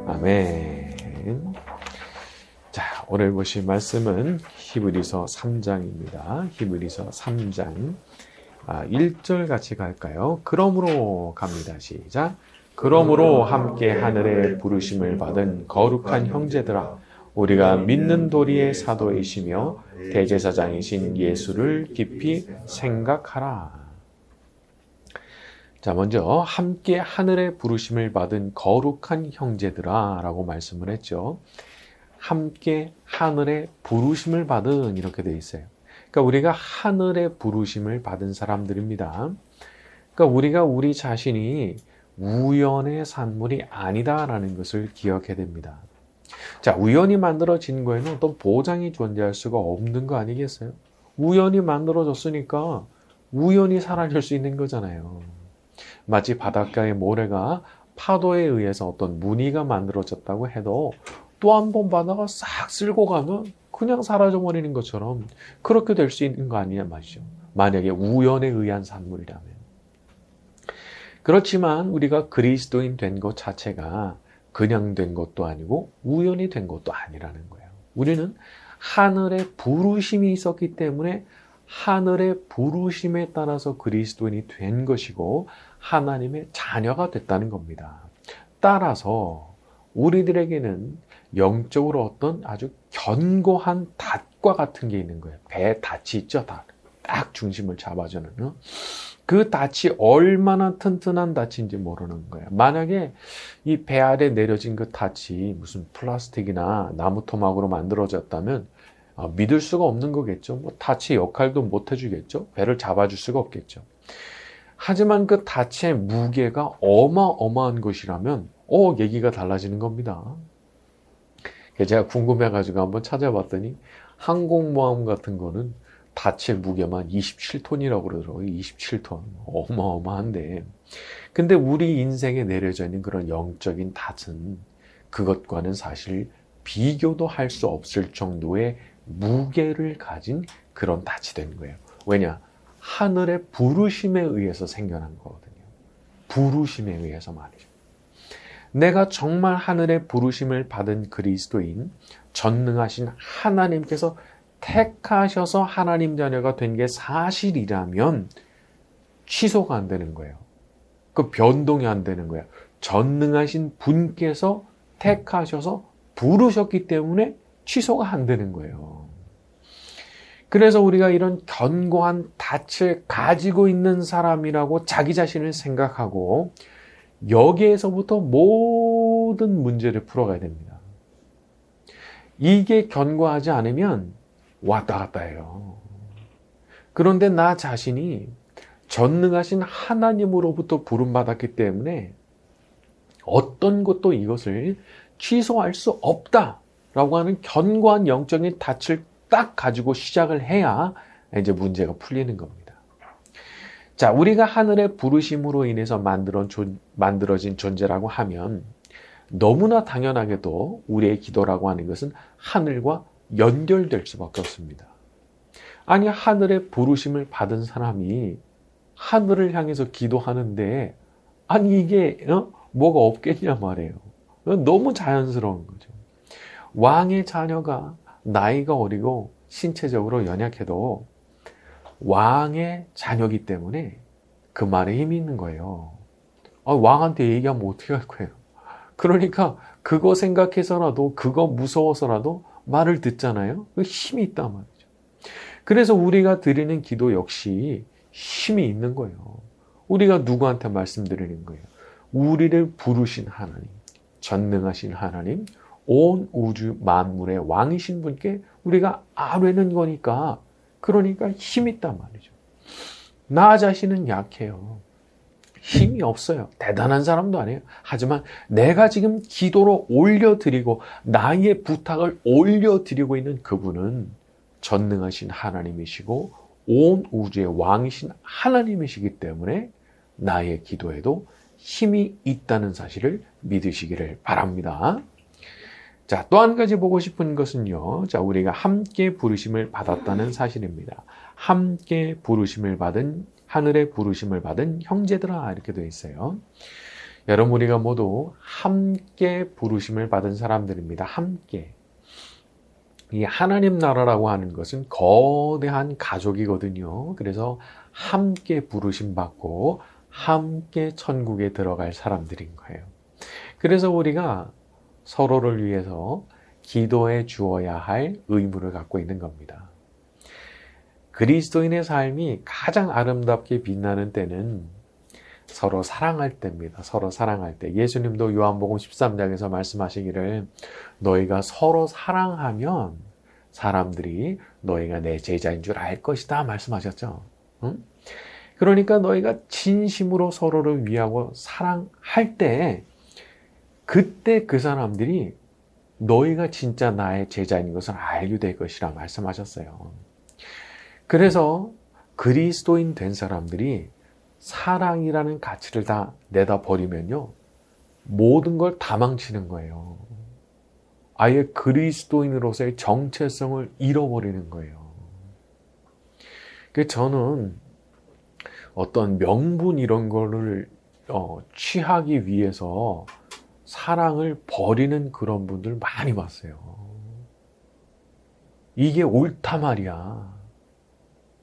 아멘. 자, 오늘 보실 말씀은 히브리서 3장입니다. 히브리서 3장 1절 같이 갈까요? 그러므로 갑니다. 시작. 그러므로 함께 하늘의 부르심을 받은 거룩한 형제들아, 우리가 믿는 도리의 사도이시며 대제사장이신 예수를 깊이 생각하라. 자, 먼저 함께 하늘의 부르심을 받은 거룩한 형제들아 라고 말씀을 했죠. 함께 하늘의 부르심을 받은, 이렇게 되어 있어요. 그러니까 우리가 하늘의 부르심을 받은 사람들입니다. 그러니까 우리가 우리 자신이 우연의 산물이 아니다라는 것을 기억해야 됩니다. 자, 우연히 만들어진 거에는 어떤 보장이 존재할 수가 없는 거 아니겠어요? 우연히 만들어졌으니까 우연히 사라질 수 있는 거잖아요. 마치 바닷가의 모래가 파도에 의해서 어떤 무늬가 만들어졌다고 해도 또 한 번 바다가 싹 쓸고 가면 그냥 사라져 버리는 것처럼 그렇게 될 수 있는 거 아니냐 말이죠. 만약에 우연에 의한 산물이라면. 그렇지만 우리가 그리스도인 된 것 자체가 그냥 된 것도 아니고 우연히 된 것도 아니라는 거예요. 우리는 하늘의 부르심이 있었기 때문에 하늘의 부르심에 따라서 그리스도인이 된 것이고 하나님의 자녀가 됐다는 겁니다. 따라서 우리들에게는 영적으로 어떤 아주 견고한 닷과 같은 게 있는 거예요. 배 닷이 있죠. 딱 중심을 잡아주는. 그 닷이 얼마나 튼튼한 닷인지 모르는 거예요. 만약에 이 배 아래 내려진 그 닷이 무슨 플라스틱이나 나무 토막으로 만들어졌다면 믿을 수가 없는 거겠죠. 뭐 닷의 역할도 못 해주겠죠. 배를 잡아줄 수가 없겠죠. 하지만 그 닷의 무게가 어마어마한 것이라면 얘기가 달라지는 겁니다. 제가 궁금해가지고 한번 찾아봤더니 항공모함 같은 거는 닷의 무게만 27톤이라고 그러더라고요. 27톤. 어마어마한데. 근데 우리 인생에 내려져 있는 그런 영적인 닷은 그것과는 사실 비교도 할 수 없을 정도의 무게를 가진 그런 닷이 된 거예요. 왜냐? 하늘의 부르심에 의해서 생겨난 거거든요. 부르심에 의해서 말이죠. 내가 정말 하늘의 부르심을 받은 그리스도인, 전능하신 하나님께서 택하셔서 하나님 자녀가 된 게 사실이라면 취소가 안 되는 거예요. 그 변동이 안 되는 거예요. 전능하신 분께서 택하셔서 부르셨기 때문에 취소가 안 되는 거예요. 그래서 우리가 이런 견고한 닻을 가지고 있는 사람이라고 자기 자신을 생각하고 여기에서부터 모든 문제를 풀어가야 됩니다. 이게 견고하지 않으면 왔다 갔다 해요. 그런데 나 자신이 전능하신 하나님으로부터 부름받았기 때문에 어떤 것도 이것을 취소할 수 없다라고 하는 견고한 영적인 닻을 딱 가지고 시작을 해야 이제 문제가 풀리는 겁니다. 자, 우리가 하늘의 부르심으로 인해서 만들어진 존재라고 하면 너무나 당연하게도 우리의 기도라고 하는 것은 하늘과 연결될 수밖에 없습니다. 아니, 하늘의 부르심을 받은 사람이 하늘을 향해서 기도하는데 아니 이게 뭐가 없겠냐 말이에요. 너무 자연스러운 거죠. 왕의 자녀가 나이가 어리고 신체적으로 연약해도 왕의 자녀이기 때문에 그 말에 힘이 있는 거예요. 왕한테 얘기하면 어떻게 할 거예요? 그러니까 그거 생각해서라도 그거 무서워서라도 말을 듣잖아요. 힘이 있단 말이죠. 그래서 우리가 드리는 기도 역시 힘이 있는 거예요. 우리가 누구한테 말씀드리는 거예요? 우리를 부르신 하나님, 전능하신 하나님, 온 우주 만물의 왕이신 분께 우리가 아뢰는 거니까, 그러니까 힘이 있단 말이죠. 나 자신은 약해요. 힘이 없어요. 대단한 사람도 아니에요. 하지만 내가 지금 기도로 올려드리고 나의 부탁을 올려드리고 있는 그분은 전능하신 하나님이시고 온 우주의 왕이신 하나님이시기 때문에 나의 기도에도 힘이 있다는 사실을 믿으시기를 바랍니다. 자, 또 한 가지 보고 싶은 것은요. 자, 우리가 함께 부르심을 받았다는 사실입니다. 함께 부르심을 받은, 하늘의 부르심을 받은 형제들아, 이렇게 되어 있어요. 여러분, 우리가 모두 함께 부르심을 받은 사람들입니다. 함께. 이 하나님 나라라고 하는 것은 거대한 가족이거든요. 그래서 함께 부르심 받고 함께 천국에 들어갈 사람들인 거예요. 그래서 우리가 서로를 위해서 기도해 주어야 할 의무를 갖고 있는 겁니다. 그리스도인의 삶이 가장 아름답게 빛나는 때는 서로 사랑할 때입니다. 서로 사랑할 때. 예수님도 요한복음 13장에서 말씀하시기를 너희가 서로 사랑하면 사람들이 너희가 내 제자인 줄 알 것이다 말씀하셨죠. 응? 그러니까 너희가 진심으로 서로를 위하고 사랑할 때 그때 그 사람들이 너희가 진짜 나의 제자인 것을 알게 될 것이라 말씀하셨어요. 그래서 그리스도인 된 사람들이 사랑이라는 가치를 다 내다 버리면요, 모든 걸 다 망치는 거예요. 아예 그리스도인으로서의 정체성을 잃어버리는 거예요. 저는 어떤 명분 이런 거를 취하기 위해서 사랑을 버리는 그런 분들 많이 봤어요. 이게 옳다 말이야.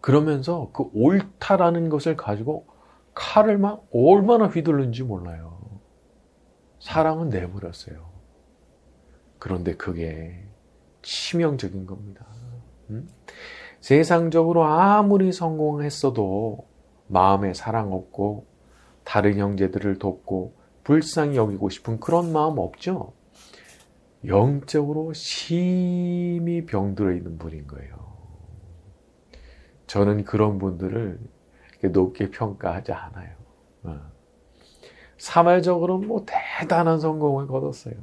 그러면서 그 옳다라는 것을 가지고 칼을 막 얼마나 휘두르는지 몰라요. 사랑은 내버렸어요. 그런데 그게 치명적인 겁니다. 세상적으로 아무리 성공했어도 마음에 사랑 없고 다른 형제들을 돕고 불쌍히 여기고 싶은 그런 마음 없죠? 영적으로 심히 병들어 있는 분인 거예요. 저는 그런 분들을 높게 평가하지 않아요. 사회적으로 뭐 대단한 성공을 거뒀어요.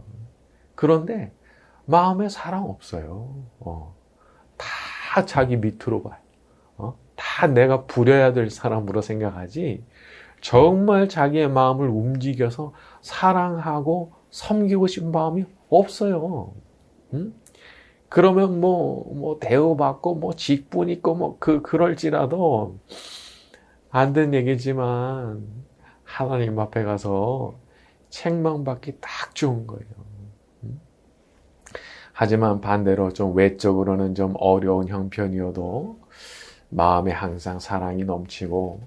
그런데 마음에 사랑 없어요. 다 자기 밑으로 봐요. 다 내가 부려야 될 사람으로 생각하지 정말 자기의 마음을 움직여서 사랑하고 섬기고 싶은 마음이 없어요. 그러면 뭐 대우받고 뭐 직분 있고 그럴지라도 안 된 얘기지만 하나님 앞에 가서 책망받기 딱 좋은 거예요. 하지만 반대로 좀 외적으로는 좀 어려운 형편이어도 마음에 항상 사랑이 넘치고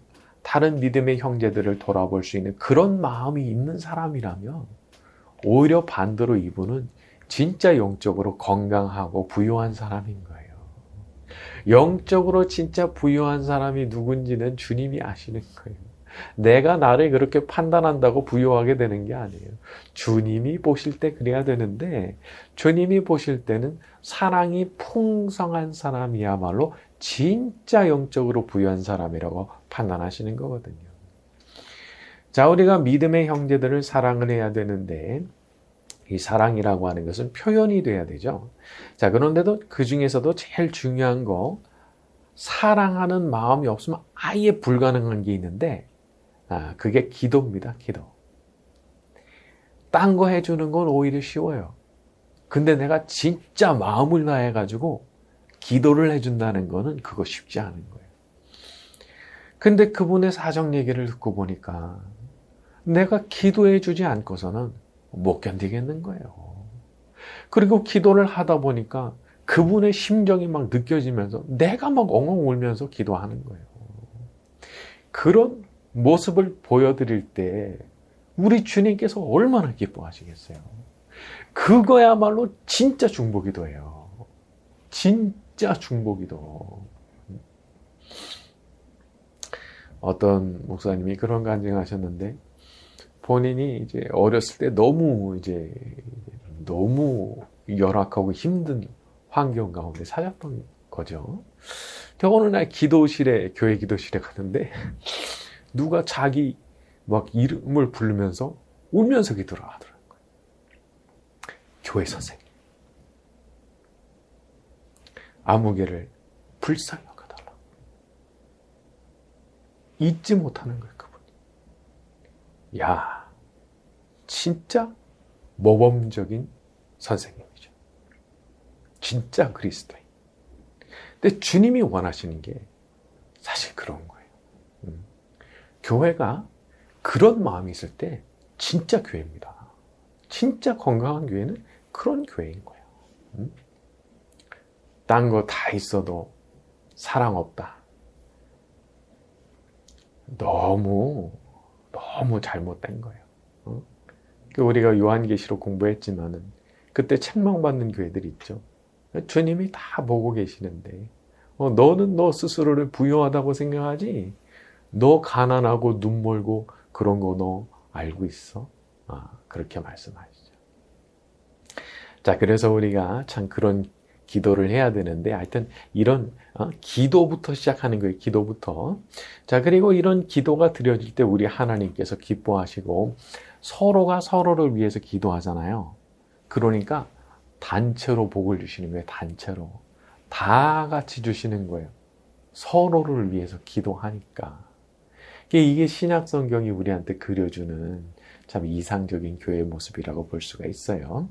다른 믿음의 형제들을 돌아볼 수 있는 그런 마음이 있는 사람이라면 오히려 반대로 이분은 진짜 영적으로 건강하고 부유한 사람인 거예요. 영적으로 진짜 부유한 사람이 누군지는 주님이 아시는 거예요. 내가 나를 그렇게 판단한다고 부유하게 되는 게 아니에요. 주님이 보실 때 그래야 되는데 주님이 보실 때는 사랑이 풍성한 사람이야말로 진짜 영적으로 부유한 사람이라고 판단하시는 거거든요. 자, 우리가 믿음의 형제들을 사랑을 해야 되는데 이 사랑이라고 하는 것은 표현이 돼야 되죠. 자, 그런데도 그 중에서도 제일 중요한 거 사랑하는 마음이 없으면 아예 불가능한 게 있는데 그게 기도입니다. 기도. 딴 거 해주는 건 오히려 쉬워요. 근데 내가 진짜 마음을 다해가지고 기도를 해준다는 거는 그거 쉽지 않은 거예요. 근데 그분의 사정 얘기를 듣고 보니까 내가 기도해 주지 않고서는 못 견디겠는 거예요. 그리고 기도를 하다 보니까 그분의 심정이 막 느껴지면서 내가 막 엉엉 울면서 기도하는 거예요. 그런 모습을 보여드릴 때 우리 주님께서 얼마나 기뻐하시겠어요. 그거야말로 진짜 중보기도예요. 진짜 중보기도. 어떤 목사님이 그런 간증하셨는데 본인이 이제 어렸을 때 너무 열악하고 힘든 환경 가운데 살았던 거죠. 어느 날 교회 기도실에 갔는데 누가 자기 막 이름을 부르면서 울면서 기도를 하더라고요. 교회 선생님. 아무개를 불쌍히 여겨달라고. 잊지 못하는 거예요, 그분이. 야, 진짜 모범적인 선생님이죠. 진짜 그리스도인. 근데 주님이 원하시는 게 사실 그런 거예요. 교회가 그런 마음이 있을 때 진짜 교회입니다. 진짜 건강한 교회는 그런 교회인 거예요. 딴 거 다 있어도 사랑 없다. 너무 잘못된 거예요. 우리가 요한계시록 공부했지만은 그때 책망받는 교회들이 있죠. 주님이 다 보고 계시는데 너는 너 스스로를 부유하다고 생각하지? 너 가난하고 눈 멀고 그런 거 너 알고 있어? 그렇게 말씀하시죠. 자, 그래서 우리가 참 그런 기도를 해야 되는데, 하여튼 이런 기도부터 시작하는 거예요. 기도부터. 자, 그리고 이런 기도가 드려질 때 우리 하나님께서 기뻐하시고 서로가 서로를 위해서 기도하잖아요. 그러니까 단체로 복을 주시는 거예요. 단체로. 다 같이 주시는 거예요. 서로를 위해서 기도하니까. 이게 신약 성경이 우리한테 그려주는 참 이상적인 교회의 모습이라고 볼 수가 있어요.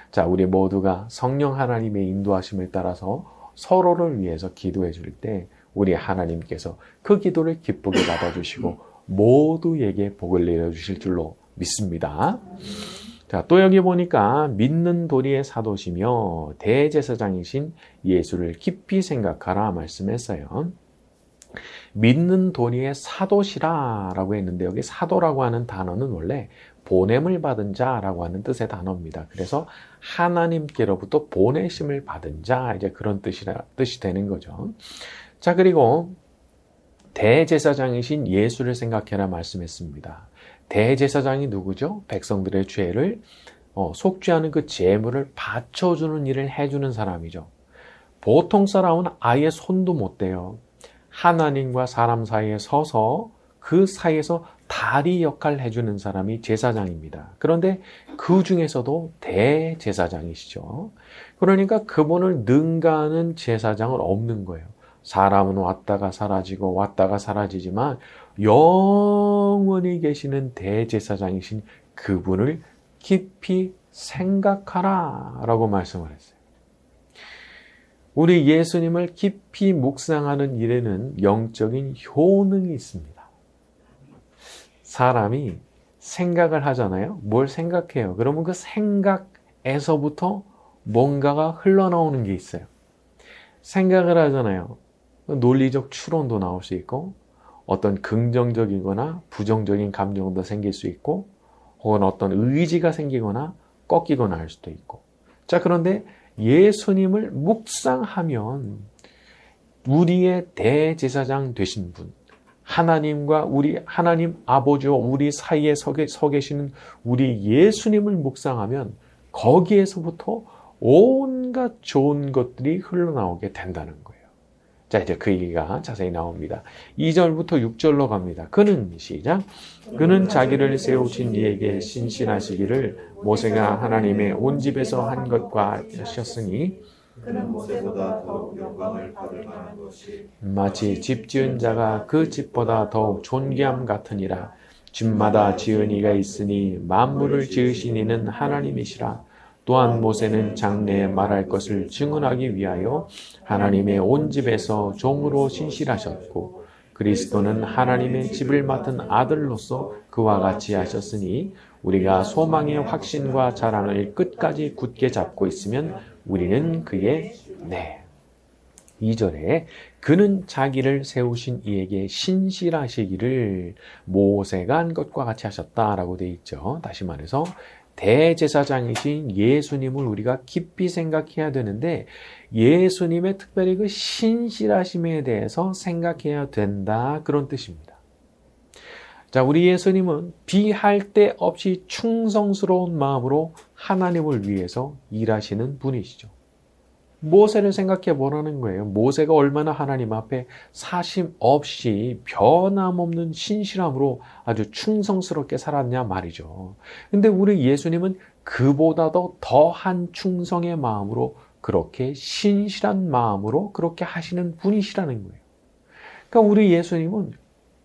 자, 우리 모두가 성령 하나님의 인도하심을 따라서 서로를 위해서 기도해 줄 때 우리 하나님께서 그 기도를 기쁘게 받아주시고 모두에게 복을 내려주실 줄로 믿습니다. 자, 또 여기 보니까 믿는 도리의 사도시며 대제사장이신 예수를 깊이 생각하라 말씀했어요. 믿는 도리의 사도시라라고 했는데 여기 사도라고 하는 단어는 원래 보냄을 받은 자라고 하는 뜻의 단어입니다. 그래서 하나님께로부터 보내심을 받은 자, 이제 그런 뜻이 되는 거죠. 자, 그리고 대제사장이신 예수를 생각해라 말씀했습니다. 대제사장이 누구죠? 백성들의 죄를 속죄하는 그 제물을 바쳐주는 일을 해주는 사람이죠. 보통 사람은 아예 손도 못 대요. 하나님과 사람 사이에 서서 그 사이에서 다리 역할을 해주는 사람이 제사장입니다. 그런데 그 중에서도 대제사장이시죠. 그러니까 그분을 능가하는 제사장은 없는 거예요. 사람은 왔다가 사라지고 왔다가 사라지지만 영원히 계시는 대제사장이신 그분을 깊이 생각하라 라고 말씀을 했어요. 우리 예수님을 깊이 묵상하는 일에는 영적인 효능이 있습니다. 사람이 생각을 하잖아요. 뭘 생각해요? 그러면 그 생각에서부터 뭔가가 흘러나오는 게 있어요. 생각을 하잖아요. 논리적 추론도 나올 수 있고 어떤 긍정적이거나 부정적인 감정도 생길 수 있고 혹은 어떤 의지가 생기거나 꺾이거나 할 수도 있고. 자, 그런데 예수님을 묵상하면 우리의 대제사장 되신 분, 하나님과 우리 하나님 아버지와 우리 사이에 서 계시는 우리 예수님을 묵상하면 거기에서부터 온갖 좋은 것들이 흘러나오게 된다는 거예요. 자, 이제 그 얘기가 자세히 나옵니다. 2절부터 6절로 갑니다. 그는 시작. 그는 자기를 세우신 이에게 신실하시기를 모세가 하나님의 온 집에서 한 것과 하셨으니 그는 모세보다 더욱 영광을 받을 만한 것이 마치 집 지은 자가 그 집보다 더욱 존귀함 같으니라. 집마다 지은 이가 있으니 만물을 지으신 이는 하나님이시라. 또한 모세는 장래에 말할 것을 증언하기 위하여 하나님의 온 집에서 종으로 신실하셨고 그리스도는 하나님의 집을 맡은 아들로서 그와 같이 하셨으니 우리가 소망의 확신과 자랑을 끝까지 굳게 잡고 있으면 우리는 그의 2절에 그는 자기를 세우신 이에게 신실하시기를 모세가 한 것과 같이 하셨다라고 되어 있죠. 다시 말해서 대제사장이신 예수님을 우리가 깊이 생각해야 되는데 예수님의 특별히 그 신실하심에 대해서 생각해야 된다, 그런 뜻입니다. 자, 우리 예수님은 비할 데 없이 충성스러운 마음으로 하나님을 위해서 일하시는 분이시죠. 모세를 생각해 보라는 거예요. 모세가 얼마나 하나님 앞에 사심 없이 변함없는 신실함으로 아주 충성스럽게 살았냐 말이죠. 근데 우리 예수님은 그보다도 더한 충성의 마음으로 그렇게 신실한 마음으로 그렇게 하시는 분이시라는 거예요. 그러니까 우리 예수님은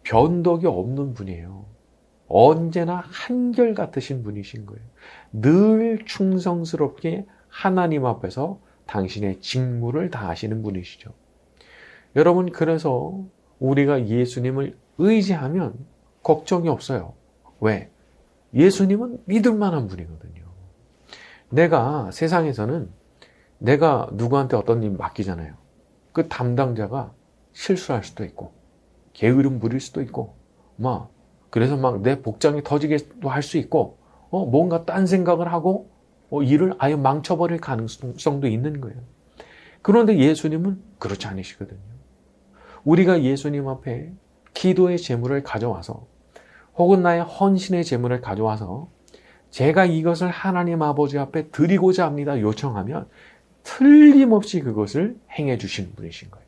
변덕이 없는 분이에요. 언제나 한결같으신 분이신 거예요. 늘 충성스럽게 하나님 앞에서 당신의 직무를 다하시는 분이시죠. 여러분, 그래서 우리가 예수님을 의지하면 걱정이 없어요. 왜? 예수님은 믿을 만한 분이거든요. 내가 세상에서는 내가 누구한테 어떤 일 맡기잖아요. 그 담당자가 실수할 수도 있고 게으름 부릴 수도 있고 그래서 막 내 복장이 터지기도 할 수 있고 뭔가 딴 생각을 하고 일을 아예 망쳐버릴 가능성도 있는 거예요. 그런데 예수님은 그렇지 않으시거든요. 우리가 예수님 앞에 기도의 제물을 가져와서 혹은 나의 헌신의 제물을 가져와서 제가 이것을 하나님 아버지 앞에 드리고자 합니다 요청하면 틀림없이 그것을 행해 주시는 분이신 거예요.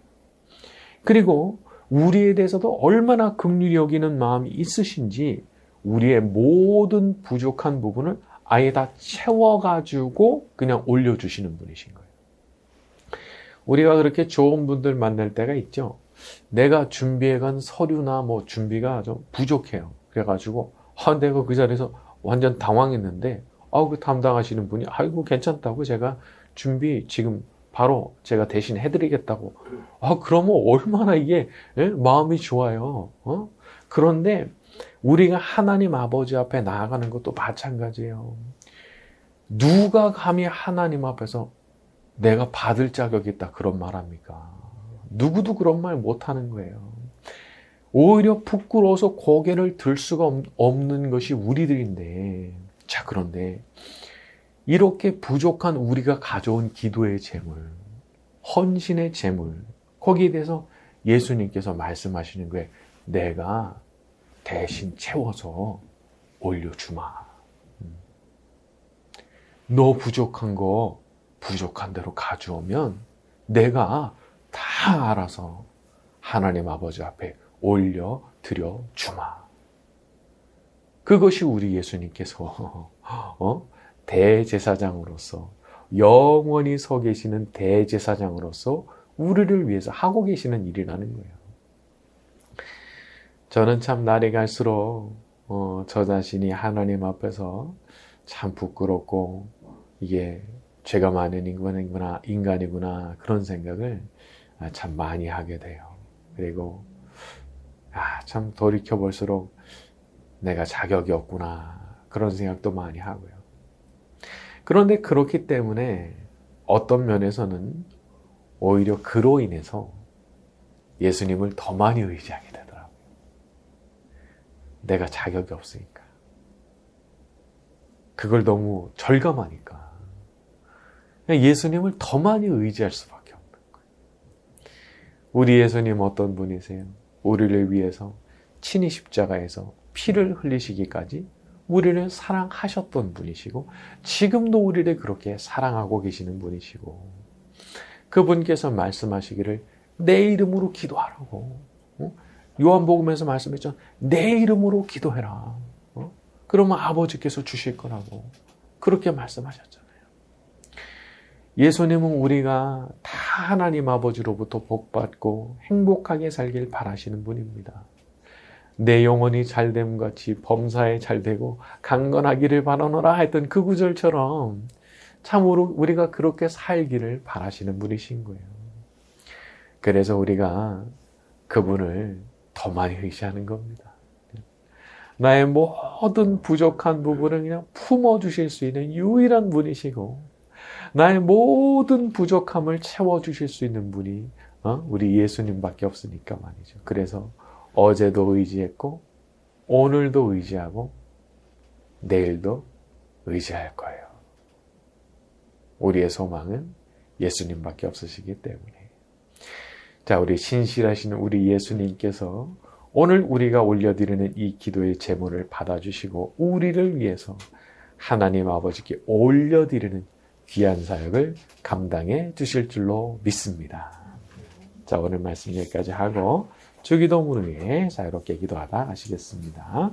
그리고 우리에 대해서도 얼마나 긍휼히 여기는 마음이 있으신지 우리의 모든 부족한 부분을 아예 다 채워가지고 그냥 올려주시는 분이신 거예요. 우리가 그렇게 좋은 분들 만날 때가 있죠. 내가 준비해간 서류나 준비가 좀 부족해요. 그래가지고 내가 그 자리에서 완전 당황했는데 그 담당하시는 분이 아이고 괜찮다고 제가 준비 지금 바로 제가 대신 해드리겠다고. 그러면 얼마나 이게 마음이 좋아요. 그런데 우리가 하나님 아버지 앞에 나아가는 것도 마찬가지예요. 누가 감히 하나님 앞에서 내가 받을 자격이 있다 그런 말 합니까? 누구도 그런 말 못하는 거예요. 오히려 부끄러워서 고개를 들 수가 없는 것이 우리들인데, 자, 그런데 이렇게 부족한 우리가 가져온 기도의 제물, 헌신의 제물, 거기에 대해서 예수님께서 말씀하시는 거예요. 내가 대신 채워서 올려주마. 너 부족한 거 부족한 대로 가져오면 내가 다 알아서 하나님 아버지 앞에 올려드려 주마. 그것이 우리 예수님께서 대제사장으로서 영원히 서 계시는 대제사장으로서 우리를 위해서 하고 계시는 일이라는 거예요. 저는 참 날이 갈수록 저 자신이 하나님 앞에서 참 부끄럽고 이게 죄가 많은 인간이구나 그런 생각을 참 많이 하게 돼요. 그리고 참 돌이켜볼수록 내가 자격이 없구나 그런 생각도 많이 하고요. 그런데 그렇기 때문에 어떤 면에서는 오히려 그로 인해서 예수님을 더 많이 의지하게 되더라고요. 내가 자격이 없으니까. 그걸 너무 절감하니까. 그냥 예수님을 더 많이 의지할 수밖에 없는 거예요. 우리 예수님 어떤 분이세요? 우리를 위해서 친히 십자가에서 피를 흘리시기까지 우리를 사랑하셨던 분이시고 지금도 우리를 그렇게 사랑하고 계시는 분이시고 그분께서 말씀하시기를 내 이름으로 기도하라고 요한복음에서 말씀했죠. 내 이름으로 기도해라. 그러면 아버지께서 주실 거라고 그렇게 말씀하셨잖아요. 예수님은 우리가 다 하나님 아버지로부터 복받고 행복하게 살길 바라시는 분입니다. 내 영혼이 잘됨 같이 범사에 잘되고 강건하기를 바라노라 했던 그 구절처럼 참으로 우리가 그렇게 살기를 바라시는 분이신 거예요. 그래서 우리가 그분을 더 많이 의지하는 겁니다. 나의 모든 부족한 부분을 그냥 품어주실 수 있는 유일한 분이시고 나의 모든 부족함을 채워주실 수 있는 분이 우리 예수님밖에 없으니까 말이죠. 그래서 어제도 의지했고 오늘도 의지하고 내일도 의지할 거예요. 우리의 소망은 예수님밖에 없으시기 때문에. 자, 우리 신실하신 우리 예수님께서 오늘 우리가 올려드리는 이 기도의 제물을 받아주시고 우리를 위해서 하나님 아버지께 올려드리는 귀한 사역을 감당해 주실 줄로 믿습니다. 자, 오늘 말씀 여기까지 하고 주기도문을 위해 자유롭게 기도하다 가시겠습니다.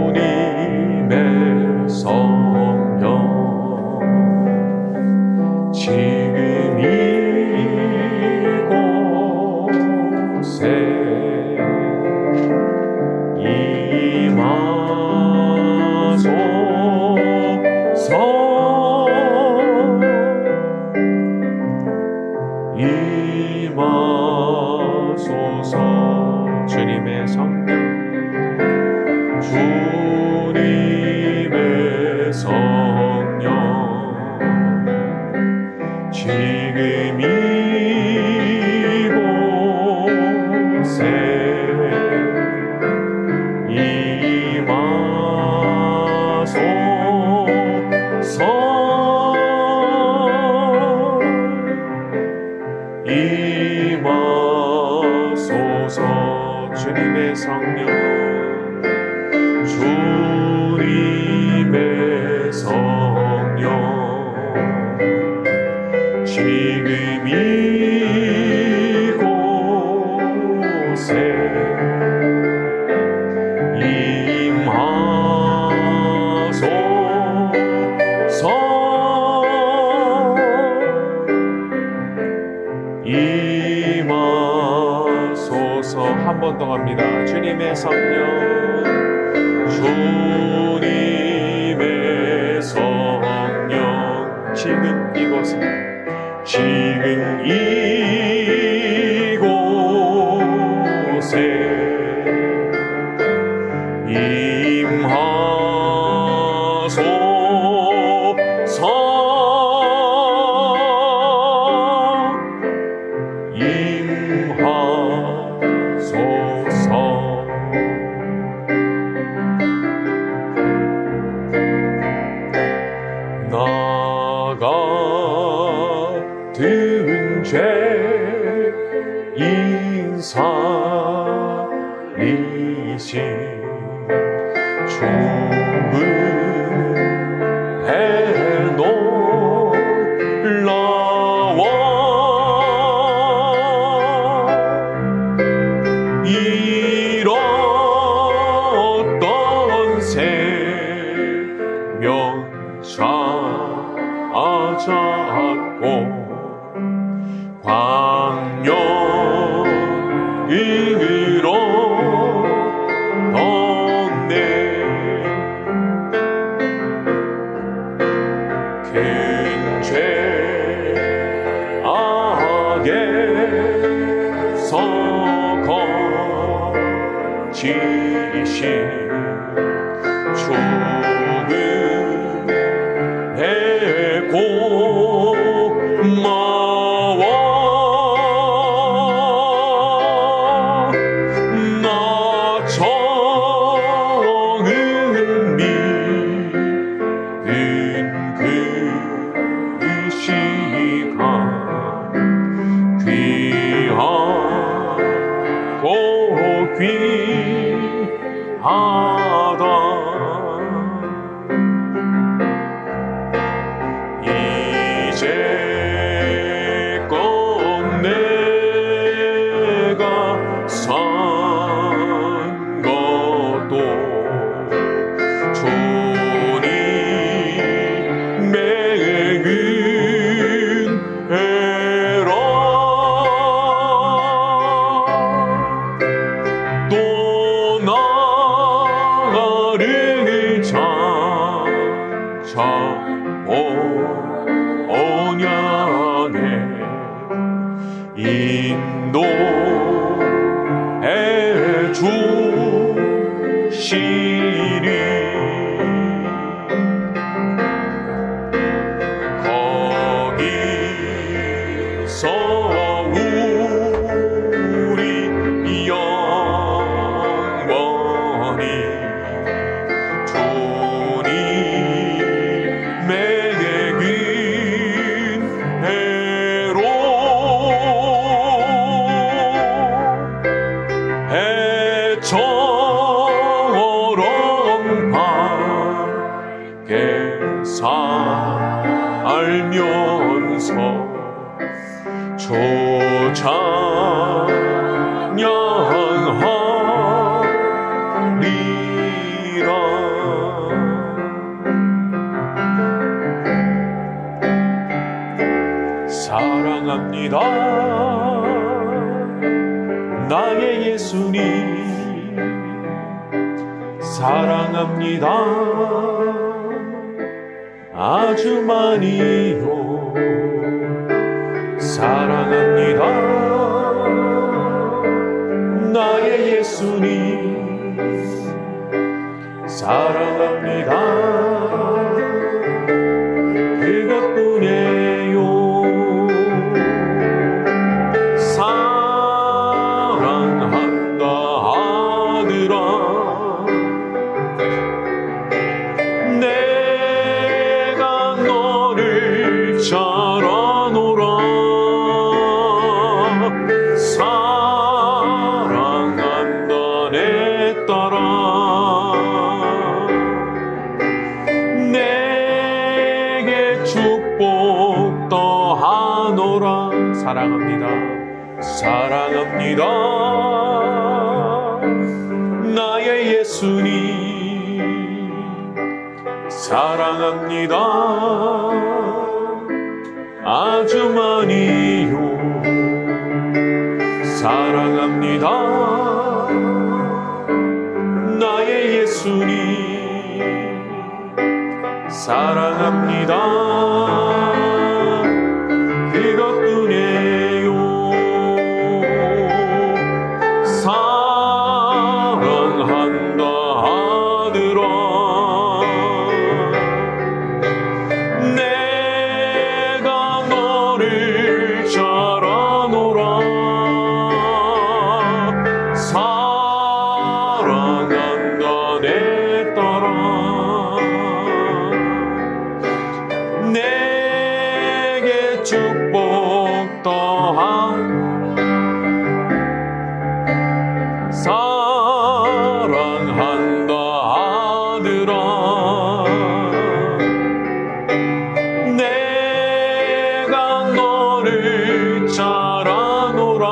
주님의 성령 지금 이곳에 임하 임하소서. 주님의 성령, 주님의 성령, 지금 이곳에 임하소서. 주님의 성령, 주님의 성령, 지금 이곳에 임하소서. 임하소서. 한 번 더 갑니다. 주님의 성령, 주님의 성령, 지금 이곳에, 지금 이곳에 임하소서. 나 같은 죄인살이신 주의 놀라워 잃었던 생명 찾았고 광명으로 걷네. 큰 죄악에서 거지신 주의 고마워. 나 정은 믿은 그 시간 귀하고 귀하다. 이제껏 내가 산 것도 주님의 은혜라. 또 나를 언양에 인도해 주시리. 거기서 우리 영원히 해처럼 밝게 살면서 찬양하리라. 사랑합니다 나의 예수님, 사랑합니다 아주 많이요. 사랑합니다. 나의 예수님 사랑합니다. 그것뿐이에요. 사랑한다 아들아 내가 너를 잘 아노라. 사랑한다 내 딸아 내게 축복 더하노라. 사랑합니다. 사랑합니다. 나의 예수님 사랑합니다. 아주 많이요. 사랑합니다. 나의 예수님 사랑합니다. 그것뿐이에요. 사랑한다 아들아 내가 너를 잘 아노라. 사랑한다 내 딸아 내게 축복 더한 사랑한다 아들아 내가 너를 잘 아노라.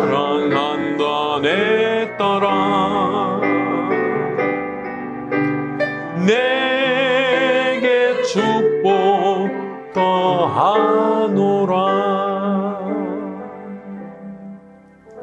사랑한다 내 딸아 내게 축복 더하노라.